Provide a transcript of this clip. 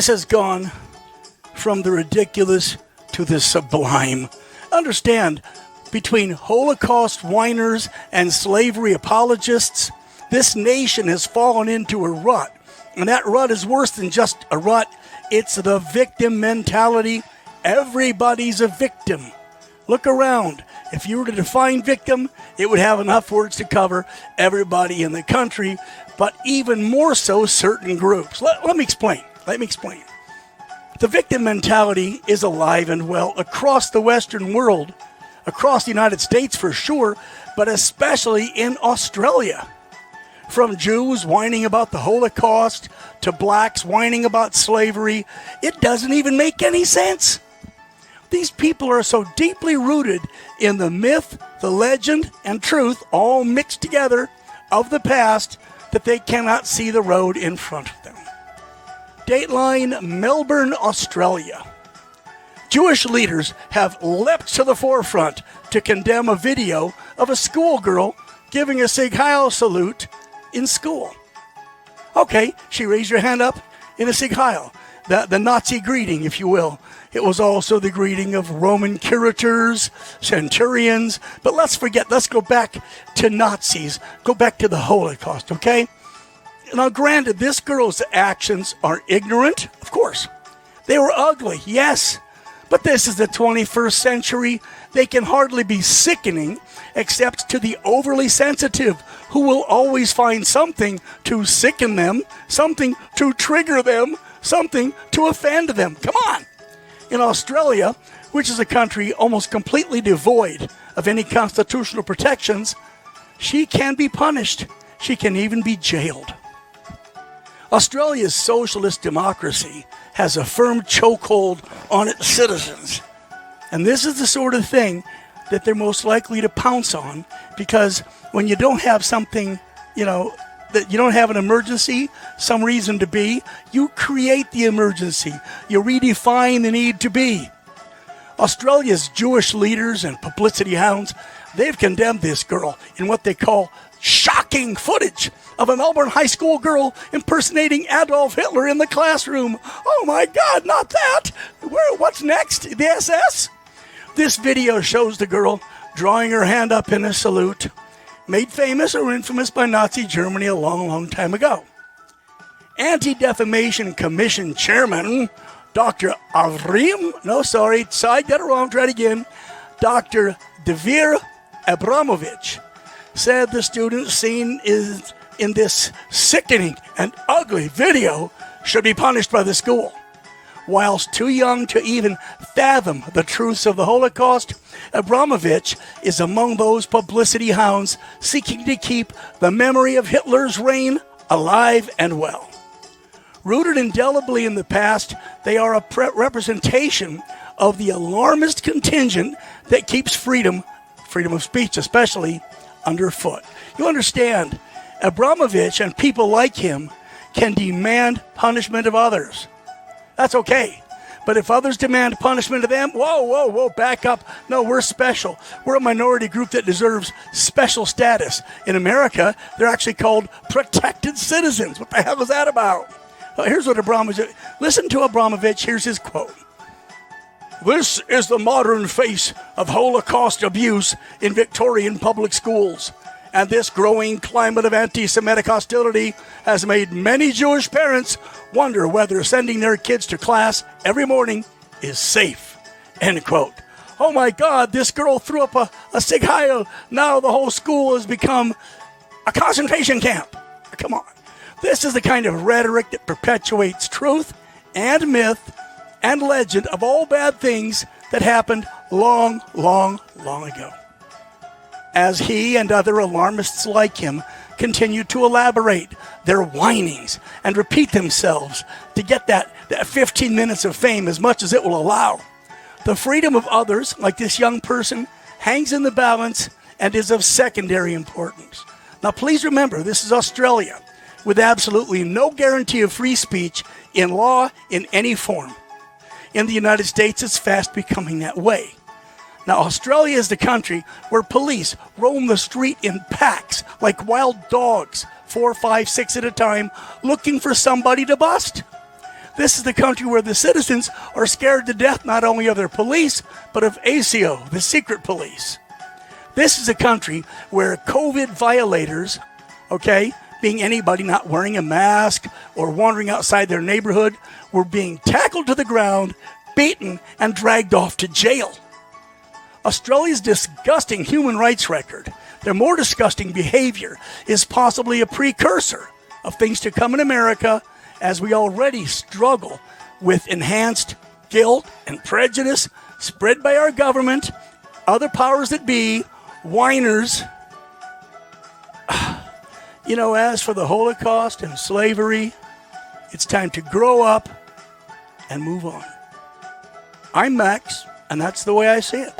This has gone from the ridiculous to the sublime. Understand, between Holocaust whiners and slavery apologists, this nation has fallen into a rut. And that rut is worse than just a rut. It's the victim mentality. Everybody's a victim. Look around. If you were to define victim, it would have enough words to cover everybody in the country, but even more so certain groups. Let me explain. The victim mentality is alive and well across the Western world, across the United States for sure, but especially in Australia. From Jews whining about the Holocaust to blacks whining about slavery, it doesn't even make any sense. These people are so deeply rooted in the myth, the legend, and truth, all mixed together, of the past, that they cannot see the road in front of them. Dateline Melbourne, Australia. Jewish leaders have leapt to the forefront to condemn a video of a schoolgirl giving a Sieg Heil salute in school. Okay, she raised her hand up in a Sieg Heil, the Nazi greeting, if you will. It was also the greeting of Roman curators, centurions, but let's go back to Nazis, go back to the Holocaust, okay? Now, granted, this girl's actions are ignorant, of course. They were ugly, yes, but this is the 21st century. They can hardly be sickening, except to the overly sensitive, who will always find something to sicken them, something to trigger them, something to offend them. Come on! In Australia, which is a country almost completely devoid of any constitutional protections, she can be punished. She can even be jailed. Australia's socialist democracy has a firm chokehold on its citizens. And this is the sort of thing that they're most likely to pounce on, because when you don't have something, that you don't have an emergency, some reason to be, you create the emergency. You redefine the need to be. Australia's Jewish leaders and publicity hounds, they've condemned this girl in what they call shocking footage of a Melbourne high school girl impersonating Adolf Hitler in the classroom. Oh my God, not that! What's next? The SS? This video shows the girl drawing her hand up in a salute, made famous or infamous by Nazi Germany a long, long time ago. Anti-Defamation Commission Chairman Dr. Dr. Devir Abramovich said the student seen in this sickening and ugly video should be punished by the school. Whilst too young to even fathom the truths of the Holocaust, Abramovich is among those publicity hounds seeking to keep the memory of Hitler's reign alive and well. Rooted indelibly in the past, they are a representation of the alarmist contingent that keeps freedom of speech especially, underfoot. You understand, Abramovich and people like him can demand punishment of others. That's okay. But if others demand punishment of them, whoa, back up. No, we're special. We're a minority group that deserves special status. In America, they're actually called protected citizens. What the hell is that about? Well, here's what Abramovich, listen to Abramovich, here's his quote. This is the modern face of Holocaust abuse in Victorian public schools. And this growing climate of anti-Semitic hostility has made many Jewish parents wonder whether sending their kids to class every morning is safe. End quote. Oh my God, this girl threw up a Sieg Heil. Now the whole school has become a concentration camp. Come on. This is the kind of rhetoric that perpetuates truth and myth and legend of all bad things that happened long, long, long ago. As he and other alarmists like him continue to elaborate their whinings and repeat themselves to get that 15 minutes of fame as much as it will allow, the freedom of others, like this young person, hangs in the balance and is of secondary importance. Now, please remember, this is Australia, with absolutely no guarantee of free speech in law in any form. In the United States, it's fast becoming that way. Now, Australia is the country where police roam the street in packs like wild dogs, 4, 5, 6 at a time, looking for somebody to bust. This is the country where the citizens are scared to death not only of their police, but of ACO, the secret police. This is a country where COVID violators, okay, being anybody not wearing a mask or wandering outside their neighborhood, were being tackled to the ground, beaten, and dragged off to jail. Australia's disgusting human rights record, their more disgusting behavior, is possibly a precursor of things to come in America, as we already struggle with enhanced guilt and prejudice spread by our government, other powers that be, whiners. You know, as for the Holocaust and slavery, it's time to grow up and move on. I'm Max, and that's the way I see it.